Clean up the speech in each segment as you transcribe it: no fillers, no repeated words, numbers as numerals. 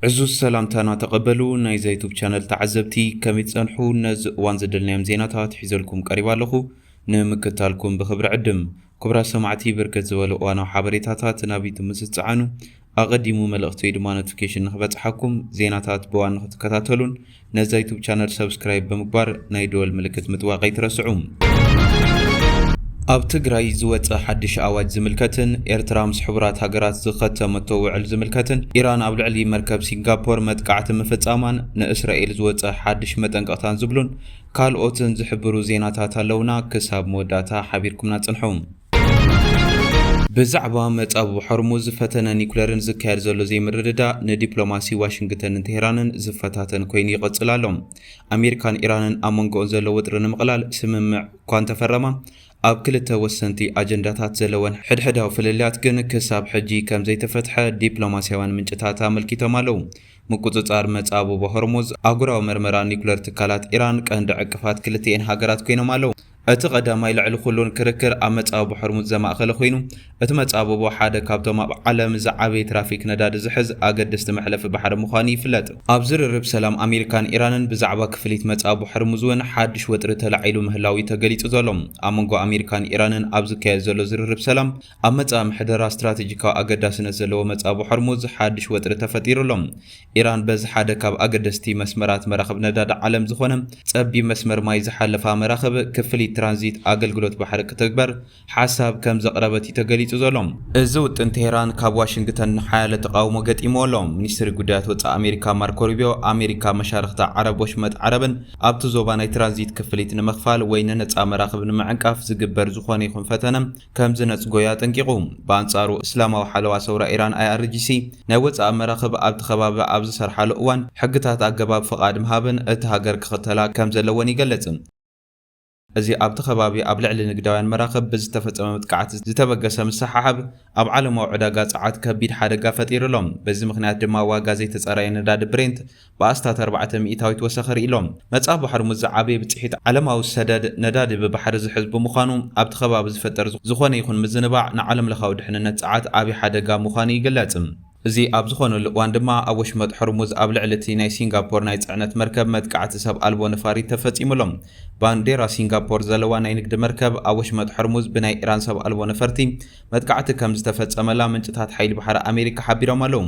عزوز سلامتنا تقبلوا نايز يوتيوب شانل تعزبتي كم يتصنحوا نز وانزدلنا زيناتات حيزلكم قريبا لخو نمكتالكم بخبر عدم كبرى سمعتي بركت زولو وانا حبريتاتات نابيت مسستعانو أقدموا ملغتو يدما نوتيفيكيشن نخبت حكم زيناتات بوان نختكتاتلون نز يوتيوب شانل سبسكرايب بمقبار نايدول ملكت متواقي ترسعوم ኣብ ትግራይ ዝወፀ ሓድሽ ኣዋጅ ዝምልከትን ኤርትራ ምስ ሕቡራት ሃገራት ዝኸተመቶ ውዕል ዝምልከትን ኢራን ኣብ ልዕሊ መርከብ ሲንጋፖር መጥቃዕቲ ምፍጻማን ንእስራኤል ዝወፀ ሓድሽ መጠንቀቕታን ዝብሉን ካልኦትን ዝሕብሩ ዜናታት ኣለውና ክሳብ መወዳእታ ሓቢርኩምና ጽንሑም ብዛዕባ መጻብ ሕርሙዝ ፈተነ ኒኩለርን ዝካየድ ዘሎ ዘይምርድዳ ንዲፕሎማሲ ዋሽንግተንን ቴህራንን ዝፈታተን ኮይኑ ይቐጽል ኣሎ ኣሜሪካን ኢራንን ኣብ መንጎኦም ዘሎ ውጥሪ ንምቕላል ስምምዕ እኳ እንተፈረማ ኣብ ክልተ ወሰንቲ ኣጀንዳታት ዘለወን ሕድሕዳዊ ፍልልያት ግን ክሳብ ሕጂ ከም ዘይተፈትሐ ዲፕሎማስያውያን ምንጭታት ኣመልኪቶም ኣለዉ ምቁጽጻር መጻብ ሕርሙዝ ኣህጉራዊ መርመራ ኒኩለር ትካላት ኢራን ቀንዲ ዕቅፋት ክልቲአን ሃገራት ኮይኖም ኣለዉ እቲ ቀዳማይ ልዕሊ ኩሉን ክርክር ኣብ መጻብ ሕርሙዝ ዘማእኸለ ኮይኑ እቲ መጻብቦ ሓደ ካብቶም ኣብ ዓለም ዝዓበየ ትራፊክ ነዳዲ ዝሕዝ ኣገደስቲ መሕለፊ ባሕሪ ምዃኑ ይፍለጥ ኣብ ዝርርብ ሰላም ኣሜሪካን ኢራንን ብዛዕባ ክፍሊት መጻብ ሕርሙዝ እውን ሓድሽ ወጥሪ ተላዒሉ ምህላዊ ተገሊጹ ዘሎ ኣብ መንጎ ኣሜሪካን ኢራንን ኣብ ዝካየድ ዘሎ ዝርርብ ሰላም ኣብ መጻብ ምሕደራ ስትራቴጂካዊ ኣገዳስነት ዘለዎ መጻብ ሕርሙዝ ሓድሽ ወጥሪ ተፈጢሩሎም ኢራን በዚ ሓደ ካብ ኣገደስቲ መስመራት መራኸቢ ነዳዲ ዓለም ዝኾነ ጸቢብ መስመር ማይ ዝሓለፋ መራኸቢ ክፍሊት ትራንዚት አገልግሎት ባሕሪ ክትግበር ሓሳብ ከም ዘቕረበት ተገሊጹ ዘሎ እዚ ውጥን ቴህራን ካብ ዋሽንግተን ሓያለ ተቃውሞ ገጢሞሎ ሚኒስትሪ ጉዳያት ወጻኢ ኣሜሪካ ማርኮ ሩቢዮ ኣሜሪካ መሻርክታ ዓረብ ወሽመጥ ዓረብን ኣብቲ ዞባ ናይ ትራንዚት ክፍሊት ንምኽፋል ወይ ነፃ መራኸቢ ንምዕንቃፍ ዝግበር ዝኾነ ይኹን ፈተነ ከም ዝነጽጎያ ጠንቂቑ በአንጻሩ እስላማዊ ሓለዋ ሰውራ ኢራን IRGC ናይ ወጻኢ መራኸቢ ኣብቲ ከባቢ ኣብ ዝሰርሓሉ እዋን ሕግታት ኣገባብ ፍቓድ ምሃብን እቲ ሃገር ክኽተላ ከም ዘለወን ይገልጽ እዚ ኣብቲ ከባቢ ኣብ ልዕሊ ንግዳውያን መራኸብ ብዝተፈጸመ መጥቃዕቲ ዝተበገሰ ምሰሓሓብ ኣብ ዓለማዊ ዕዳጋ ጸዓት ከቢድ ሓደጋ ፈጢሩሎም በዚ ምኽንያት ድማ ዋጋ ዘይተጸረየ ነዳዲ ብሬንት ብኣስታት 400 ተወሰኸ ኢሎም መጻብ ሕርሙዝ ዝዓበየ ብጽሒት ዓለማዊ ሰደድ ነዳዲ ብባሕሪ ዝሕዝ ብምዃኑ ኣብቲ ከባቢ ዝፈጠር ዝኾነ ይኹን ምዝንባዕ ንዓለም ለኻዊ ድሕንነት ጸዓት ዓብዪ ሓደጋ ምዃኑ ይግለጽ እዚ ኣብ ዝኾነሉ እዋን ድማ ኣብ ወሽመጥ ሕርሙዝ ኣብ ልዕሊ እቲ ናይ ሲንጋፖር ናይ ጽዕነት መርከብ መጥቃዕቲ ሰብ ኣልቦ ነፋሪት ተፈጺሙሎም ባንዴራ ሲንጋፖር ዘለዋ ናይ ንግዲ መርከብ ኣብ ወሽመጥ ሕርሙዝ ብናይ ኢራን ሰብ ኣልቦ ነፈርቲ መጥቃዕቲ ከም ዝተፈጸመላ ምንጭታት ሓይሊ ባሕሪ ኣሜሪካ ሓቢሮም ኣለዉ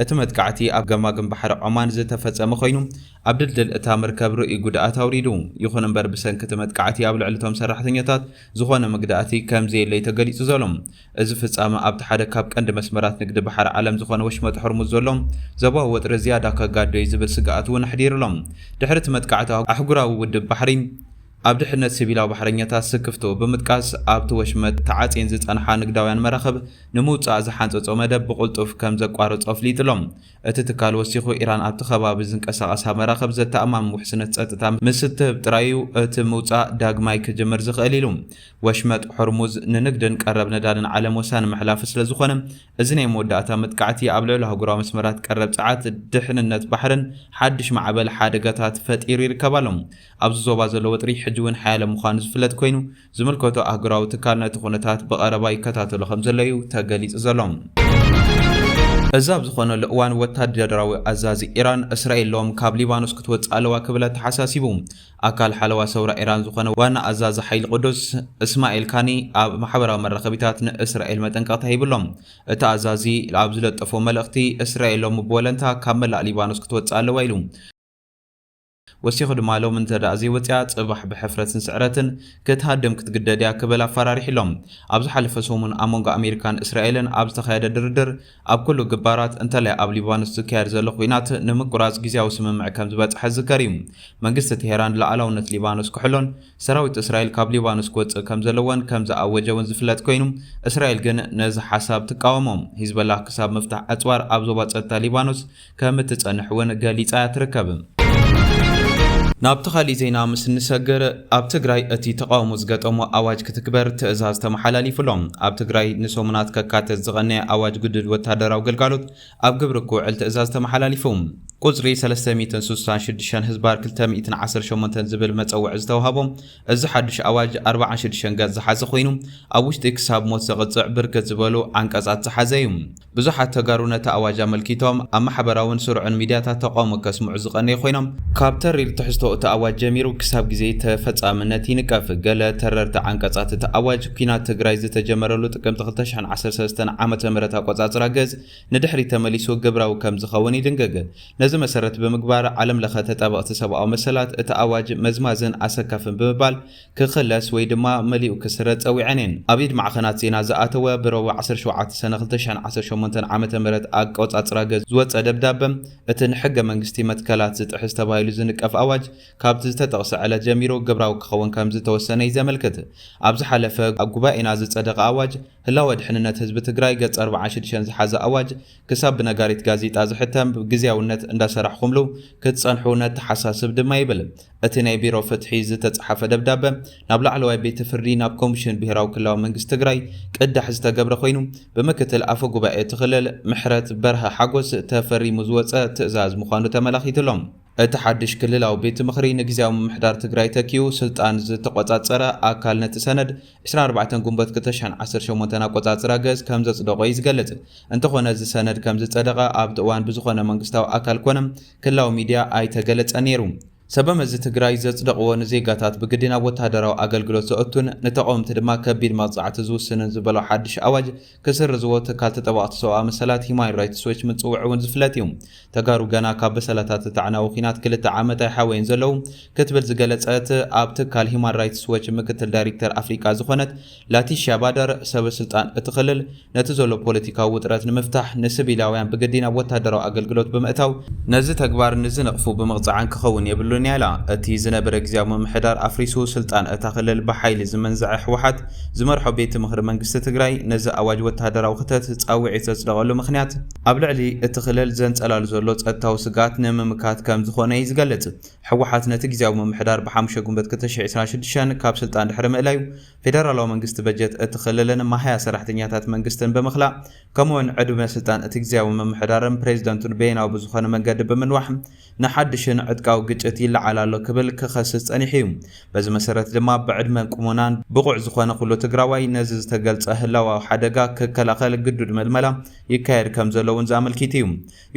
እቲ መጥቃዕቲ ኣብ ገማግም ባሕሪ ዖማን ዝተፈጸመ ኮይኑ ኣብ ድልድል እታ መርከብ ርእይ ጉድኣት ኣውሪዱ ይኹን እምበር ብሰንኪ እቲ መጥቃዕቲ ኣብ ልዕሊ እቶም ሰራሕተኛታት ዝኾነ ምግዳእቲ ከም ዘየለ ተገሊጹ ዘሎ እዚ ፍጻመ ኣብቲ ሓደ ካብ ቀንዲ መስመራት ንግዲ ባሕሪ ዓለም ዝኾነ ወሽመጥ ሕርሙዝ ዘሎ ዘባዊ ወጥሪ ዝያዳ ከጋድዮ ዝብል ስጋኣት እውን ኣሕዲሩሎም ድሕሪ እቲ መጥቃዕቲ ኣሕጉራዊ ውድብ ባሕሪ ኣብ ድሕነት ሲቪላዊ ባሕረኛታት ስክፍቶ ብምጥቃስ ኣብቲ ወሽመጥ ተዓጽየን ዝጸንሓ ንግዳውያን መራኸብ ንምውጻእ ዝሓንጸጾ መደብ ብቕልጡፍ ከም ዘቋርጾ ኣፍሊጡሎም እቲ ትካል ወሲኹ ኢራን ኣብቲ ከባቢ ዝንቀሳቐሳ መራኸብ ዘተኣማም ውሕስነት ጸጥታ ምስትህብ ጥራዩ እቲ ምውጻእ ዳግማይ ክጅምር ዝኽእል ኢሉ ወሽመጥ ሕርሙዝ ንንግድን ቀረብ ነዳድን ዓለም ወሳኒ ምሕላፍ ስለ ዝኾነ እዚ ናይ መወዳእታ መጥቃዕቲ ኣብ ልዕሊ ኣህጉራዊ መስመራት ቀረብ ጸዓት ድሕንነት ባሕርን ሓድሽ ማዕበል ሓደጋታት ፈጢሩ ይርከባሎም ኣብዚ ዞባ ዘሎ ወጥሪ ሕጅውን ሓያለ ምዃኑ ዝፍለጥ ኮይኑ ዝምልከቶ ኣህጉራዊ ትካል ነቲ ኩነታት ብቐረባ ይከታተሉ ከም ዘለዩ ተገሊጹ ዘሎ እዚ ኣብ ዝኾነሉ እዋን ወታደራዊ ኣዛዚ ኢራን እስራኤል ሎም ካብ ሊባኖስ ክትወፅእ ኣለዋ ክብለ ተሓሳሲቡ ኣካል ሓለዋ ሰውራ ኢራን ዝኾነ ዋና ኣዛዚ ሓይሊ ቅዱስ እስማኤል ካኒ ኣብ ማሕበራዊ መራኸቢታት ንእስራኤል መጠንቀቕታ ሂብሎም እቲ ኣዛዚ ኣብ ዝለጠፎ መልእኽቲ እስራኤል ሎም ብወለንታ ካብ መላእ ሊባኖስ ክትወፅእ ኣለዋ ኢሉ ወሲኹ ድማ ሎም እንተዳኣ ዘይወፅያ ጽባሕ ብሕፍረትን ስዕረትን ክትሃድም ክትግደድያ ክብል ኣፈራሪሒሎም ኣብ ዝሓለፈ ሰሙን ኣብ መንጎ ኣሜሪካን እስራኤልን ኣብ ዝተኻየደ ድርድር ኣብ ኩሉ ግባራት እንተለይ ኣብ ሊባኖስ ዝካየድ ዘሎ ኩናት ንምቁራጽ ግዝያዊ ስምምዕ ከም ዝበጽሐ ዝዝከር እዩ መንግስቲ ቴሄራን ሉዓላውነት ሊባኖስ ክሕሎን ሰራዊት እስራኤል ካብ ሊባኖስ ክወፅእ ከም ዘለወን ከም ዝኣወጀ እውን ዝፍለጥ ኮይኑ እስራኤል ግን ነዚ ሓሳብ ትቃወሞም ሂዝቦላ ክሳብ ምፍታሕ ኣጽዋር ኣብ ዞባ ጸጥታ ሊባኖስ ከም እትጸንሕ እውን ገሊጻ ትርከብ ናብቲ ኻሊእ ዜና ምስ ንሰግር ኣብ ትግራይ እቲ ተቃውሞ ዝገጠሞ ኣዋጅ ክትግበር ትእዛዝ ተመሓላሊፉሎም ኣብ ትግራይ ንሰሙናት ከካተት ዝቐነየ ኣዋጅ ግድድ ወታደራዊ ግልጋሎት ኣብ ግብሪ ክውዕል ትእዛዝ ተመሓላሊፉ ቁጽሪ 366 ህዝባር 218 ዝብል መፀውዒ ዝተዋሃቦም እዚ ሓድሽ ኣዋጅ 46 ገጽ ዝሓዘ ኮይኑ ኣብ ውሽጢ ክሳብ ሞት ዘቕጽዕ ብርክት ዝበሉ አንቀጻት ዝሓዘ እዩ። ብዙሓት ተጋሩ ነቲ ኣዋጅ ኣመልኪቶም ኣብ ማሕበራውን ስሩዕን ሚድያታት ተቃውሞ ከስምዑ ዝቐነዩ ኮይኖም ካብ ተሪር ትሕዝቶ እቲ ኣዋጅ ጀሚሩ ክሳብ ግዜ ተፈጻምነት ይንቀፍ። ገለ ተረርቲ አንቀጻት እቲ ኣዋጅ ኩናት ትግራይ ዝተጀመረሉ ጥቅምቲ 2013 ዓመተ ምህረት ኣቆጻጽራ ገጽ ንድሕሪ ተመሊሱ ግብራዊ ከም ዝኸውን ይድንገግ። ነዚ መሰረት ብምግባር ዓለም ለኸ ተጠበቕቲ ሰብኣዊ መሰላት እቲ ኣዋጅ መዝማዝን ኣሰካፍን ብምባል ክኽለስ ወይ ድማ መሊኡ ክስረ ፀዊዐን እየን። ኣብ ኢድ ማዕኸናት ዜና ዝኣተወ ብረቡዕ 17 ሰነ 2018 ዓመተ ምህረት ኣቆጻጽራ ገጽ ዝወፀ ደብዳበ እቲ ንሕገ መንግስቲ መትከላት ዝጥሕዝ ተባሂሉ ዝንቀፍ ኣዋጅ ካብቲ ዝተጠቕሰ ዕለት ጀሚሩ ግብራዊ ክኸውን ከም ዝተወሰነ ይዘመልክት። ኣብ ዝሓለፈ ኣብ ጉባኤና ዝጸደቐ ኣዋጅ ህላወ ድሕንነት ህዝቢ ትግራይ ገጽ 46 ዝሓዘ ኣዋጅ ክሳብ ብነጋሪት ጋዜጣ ዝሕተም ብግዝያውነት እንዳሰራሕኩምሉ ክትጸንሑ ነተሓሳስብ ድማ ይብል። እቲ ናይ ቢሮ ፍትሒ ዝተጻሓፈ ደብዳበ ናብ ላዕለዋይ ቤት ፍርዲ ናብ ኮሚሽን ብሄራዊ ክልላዊ መንግስቲ ትግራይ ቅዳሕ ዝተገብረ ኮይኑ ብምክትል ኣፈ ጉባኤ ትኽልል ምሕረት በርሀ ሓጎስ ተፈሪሙ ዝወፀ ትእዛዝ ምዃኑ ተመላኺትሎም። እቲ ሓድሽ ክልላዊ ቤት ምኽሪ ንግዝያዊ ምምሕዳር ትግራይ ተኪኡ ስልጣን ዝተቆጻጸረ ኣካል ነቲ ሰነድ 24 ጉንበት 2018 ኣቆጻጽራ ገጽ ከም ዘጽደቆ ይዝገልጽ። እንተኾነ እዚ ሰነድ ከም ዝጸደቐ ኣብ እዋን ብዝኾነ መንግስታዊ ኣካል ኮነ ክልላዊ ሚድያ ኣይተገለጸን ነይሩ። ሰበመዚ ትግራይ ዘጽደቕዎ ንዜጋታት ብግድና ወታደራዊ ኣገልግሎት ዘእቱን ንተቃወምቲ ድማ ከቢድ መቕጻዕቲ ዝውስንን ዝበሎ ሓድሽ ኣዋጅ ክስርዝዎ ትካል ተጠባቕቲ ሰብኣዊ መሰላት ሂማን ራይትስ ዎች ምጽውዕ እውን ዝፍለጥ እዩ። ተጋሩ ገና ካብ በሰላታት ተዕናዊ ኩናት 2 ዓመት ኣይሓወየን ዘለዉ ክትብል ዝገለጸት ኣብ ትካል ሂማን ራይትስ ዎች ምክትል ዳይሬክተር ኣፍሪካ ዝኾነት ላቲሽያ ባደር ሰበስልጣን እቲ ክልል ነቲ ዘሎ ፖለቲካዊ ውጥረት ንምፍታሕ ንሲቪላውያን ብግድና ወታደራዊ ኣገልግሎት ብምእታው ነዚ ተግባር ንዝነቕፉ ብምቕጻዕን ክኸውን የብሉ ኒያላ እቲ ዝነበረ ግዝያዊ ምምሕዳር ኣፍሪሱ ስልጣን እታ ክልል ብሓይሊ ዝመንዝዐ ሕወሓት ዝመርሖ ቤት ምኽሪ መንግስቲ ትግራይ ነዚ ኣዋጅ ወታደራዊ ክተት ጻውዒት ዘጽደቐሉ ምኽንያት ኣብ ልዕሊ እቲ ክልል ዘንጸላሉ ዘሎ ጸጥታዊ ስጋት ንምምካት ከም ዝኾነ ይዝገልጽ። ሕወሓት ነቲ ግዝያዊ ምምሕዳር ብ5 ጉንበት 2026 ካብ ስልጣን ድሕሪ ምእላዩ ፌደራላዊ መንግስቲ በጀት እቲ ክልልን ማህያ ሰራሕተኛታት መንግስትን ብምኽላእ ከምኡውን ዕድመ ስልጣን እቲ ግዝያዊ ምምሕዳርን ፕሬዚደንቱን ቤናዊ ብዝኾነ መንገዲ ብምንዋሕ ንሓድሽን ዕጥቃዊ ግጭት ይለዓላሎ ክብል ክኸስስ ጸኒሑ እዩ። በዚ መሰረት ድማ ብዕድመ ቁሙናን ብቑዕ ዝኾነ ኩሉ ትግራዋይ ነዚ ዝተገልጸ ህላዋዊ ሓደጋ ክከላኸል ግዱድ መልመላ ይካየድ ከም ዘለውን ዘኣመልኪት እዩ።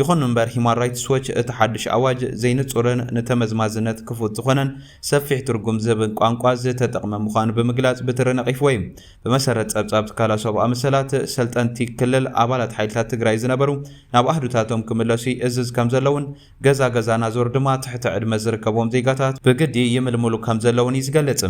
ይኹን እምበር ሂማን ራይትስ ዎች እቲ ሓድሽ ኣዋጅ ዘይንጹርን ንተመዝማዝነት ክፉት ዝኾነን ሰፊሕ ትርጉም ዝህብን ቋንቋ ዝተጠቕመ ምዃኑ ብምግላጽ ብትሪ ነቒፍዎ እዩ። ብመሰረት ጸብጻብ ትካላት ሰብኣዊ መሰላት ሰልጠንቲ ክልል ኣባላት ሓይልታት ትግራይ ዝነበሩ ናብ ኣህዱታቶም ክምለሱ ይእዝዝ ከም ዘለውን ገዛ ገዛና ዞር ድማ ትሕቲ ዕድመ ዝርከቦም ዜጋታት ብግዲ ይምልምሉ ከም ዘለውን ይዝገልጽ።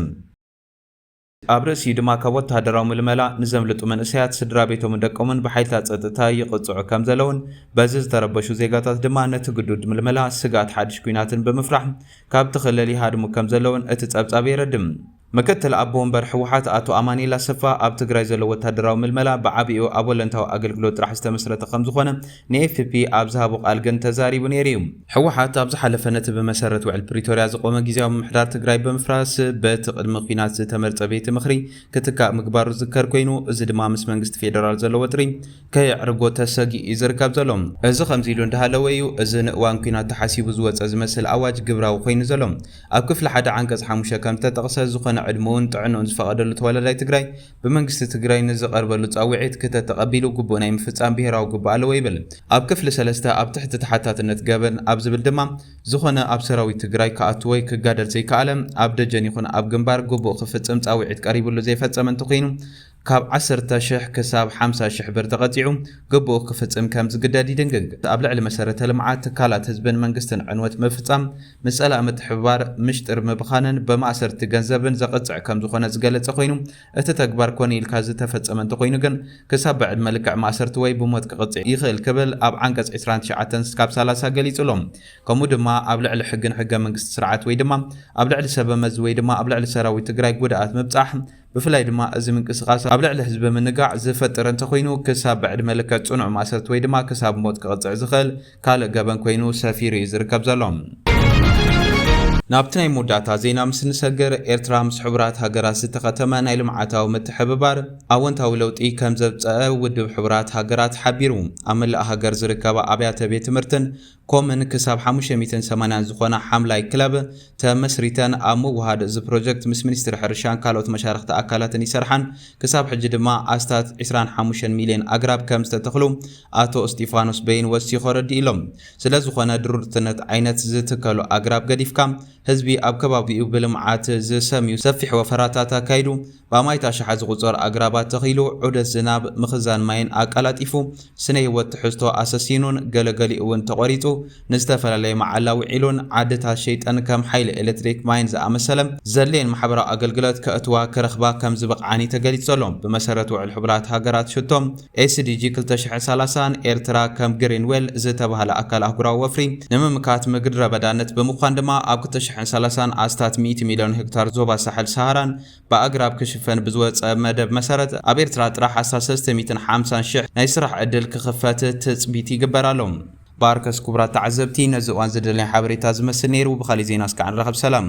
ኣብ ርእሲ ድማ ካብ ወታደራዊ ምልመላ ንዘምልጡ መንእሰያት ስድራ ቤቶም ደቆምን ብሓይልታት ጸጥታ ይቕጽዑ ከም ዘለውን በዚ ዝተረበሹ ዜጋታት ድማ ነቲ ግዱድ ምልመላ ስጋት ሓድሽ ኩናትን ብምፍራሕ ካብቲ ክልል ይሃድሙ ከም ዘለውን እቲ ጸብጻብ የረድም። ምክትል ኣቦ ወንበር ሕወሓት ኣቶ ኣማኒኤል ኣሰፋ ኣብ ትግራይ ዘሎ ወታደራዊ ምልመላ ብዓብዩ ኣብ ወለንታዊ ኣገልግሎት ጥራሕ ዝተመስረተ ከም ዝኾነ ንኤፍፒ ኣብ ዝሃቦ ቃል ግን ተዛሪቡ ነይሩ እዩ። ሕወሓት ኣብ ዝሓለፈ ነቲ ብመሰረት ውዕል ፕሪቶርያ ዝቆመ ግዝያዊ ምምሕዳር ትግራይ ብምፍራስ በቲ ቅድሚ ኩናት ዝተመርጸ ቤት ምኽሪ ክትካእ ምግባሩ ዝከር ኮይኑ እዚ ድማ ምስ መንግስቲ ፌደራል ዘሎ ወጥሪ ከይዕርጎ ተሰጊኡ ይዝርከብ ዘሎ። እዚ ከምዚ ኢሉ እንዳሃለወ እዩ እዚ ንእዋን ኩናት ተሓሲቡ ዝወፀ ዝመስል ኣዋጅ ግብራዊ ኮይኑ ዘሎ። ኣብ ክፍሊ 1 ዓንቀጽ 5 ከም ዝተጠቕሰ ዝኾነ ዕድመውን ጥዕንኡን ዝፈቐደሉ ተወላዳይ ትግራይ ብመንግስቲ ትግራይ ንዝቐርበሉ ጻውዒት ክተት ተቐቢሉ ግቡእ ናይ ምፍጻም ብሄራዊ ግቡእ ኣለዎ ይብል። ኣብ ክፍሊ 3 ኣብ ትሕቲ ተሓታትነት ገበን ኣብ ዝብል ድማ ዝኾነ ኣብ ሰራዊት ትግራይ ክኣቱ ወይ ክጋደል ዘይከኣለ ኣብ ደጀን ይኹን ኣብ ግንባር ግቡእ ክፍጽም ጻውዒት ቀሪቡሉ ዘይፈጸመ እንተኮይኑ ካብ 10,000 ክሳብ 50,000 ብር ተቐጺዑ ግቡእ ክፍጽም ከም ዝግደድ ይድንግግ። ኣብ ልዕሊ መሰረተ ልምዓት ትካላት ህዝብን መንግስትን ዕንወት ምፍጻም ምጸላእ ምትሕብባር ምሽጥር ምብኻንን ብማእሰርቲ ገንዘብን ዘቕጽዕ ከም ዝኾነ ዝገለጸ ኮይኑ እቲ ተግባር ኮነ ኢልካ ዝተፈጸመ እንተኮይኑ ግን ክሳብ ብዕድመ ልክዕ ማእሰርቲ ወይ ብሞት ክቕጽዕ ይኽእል ክብል ኣብ ዓንቀጽ 29 ካብ 30 ገሊጹሎም። ከምኡ ድማ ኣብ ልዕሊ ሕግን ሕገ መንግስቲ ስርዓት ወይ ድማ ኣብ ልዕሊ ሰበመዝ ወይ ድማ ኣብ ልዕሊ ሰራዊት ትግራይ ጉድኣት ምብጻሕ ብፍላይ ድማ እዚ ምንቅስቓስ ኣብ ልዕሊ ህዝቢ ምንጋዕ ዝፈጥር እንተኮይኑ ክሳብ ብዕድመ ልክዕ ጽኑዕ ማእሰርቲ ወይ ድማ ክሳብ ሞት ክቕጽዕ ዝኽእል ካልእ ገበን ኮይኑ ሰፊሩ እዩ ዝርከብ ዘሎ። ናብትናይ ሙዳታ ዜና ምስ ንሰገር ኤርትራ ምስ ሕቡራት ሃገራት ዝተኸተመ ናይ ልምዓታዊ ምትሕብባር ኣወንታዊ ለውጢ ከም ዘብፅአ ውድብ ሕቡራት ሃገራት ሓቢሩ ኣብ መላእ ሃገር ዝርከባ ኣብያተ ቤት ትምህርትን ኮምን ክሳብ 580 ዝኾና ሓምላይ ክለብ ተመስሪተን ኣብ ምውሃድ እዚ ፕሮጀክት ምስ ሚኒስትሪ ሕርሻን ካልኦት መሻርክቲ ኣካላትን ይሰርሓን ክሳብ ሕጂ ድማ ኣስታት 25 ሚልዮን ኣግራብ ከም ዝተተኽሉ ኣቶ እስጢፋኖስ በይን ወሲኾ ረዲኢሎም ስለዝኾነ ድሩርትነት ዓይነት ዝትከሉ ኣግራብ ገዲፍካ ህዝቢ ኣብ ከባቢኡ ብልምዓት ዝሰምዩ ሰፊሕ ወፈራታት ኣካይዱ ብማይታ ሸሓ ዝቁፀር ኣግራባት ተኺሉ ዑደት ዝናብ ምኽዛን ማይን ኣቀላጢፉ ስነ ህይወት ትሕዝቶ ኣሰሲኑን ገለገሊኡ እውን ተቆሪፁ ንዝተፈላለየ መዓላ ውዒሉን ዓድታት ሸይጠን ከም ሓይሊ ኤሌክትሪክ ማይን ዝኣመሰለ ዘድልየን ማሕበራዊ ኣገልግሎት ከእትዋ ክረኽባ ከም ዝበቕዓኒ ተገሊጸሎ ብመሰረት ውዕል ሕቡራት ሃገራት ሽቶም ኤስዲጂ 2030 ኤርትራ ከም ግሪንዌል ዝተባሃለ ኣካል ኣህጉራዊ ወፍሪ ንምምካት ምድረ በዳነት ብምዃን ድማ ኣብ 2030 ኣስታት 100 ሚልዮን ሄክታር ዞባ ሳሕል ሰሃራን በኣግራብ ክሽፈን ብዝወፀ መደብ መሰረት ኣብ ኤርትራ ጥራሕ 350,000 ናይ ስራሕ ዕድል ክኽፈት ትፅቢት ይግበራሎም። ባርከስ ክቡራት ተዓዘብቲ ነዚ እዋን ዝደለየ ሓበሬታ ዝመስል ነይሩ። ብኻሊእ ዜና እስካዕ ንረኸብ ሰላም።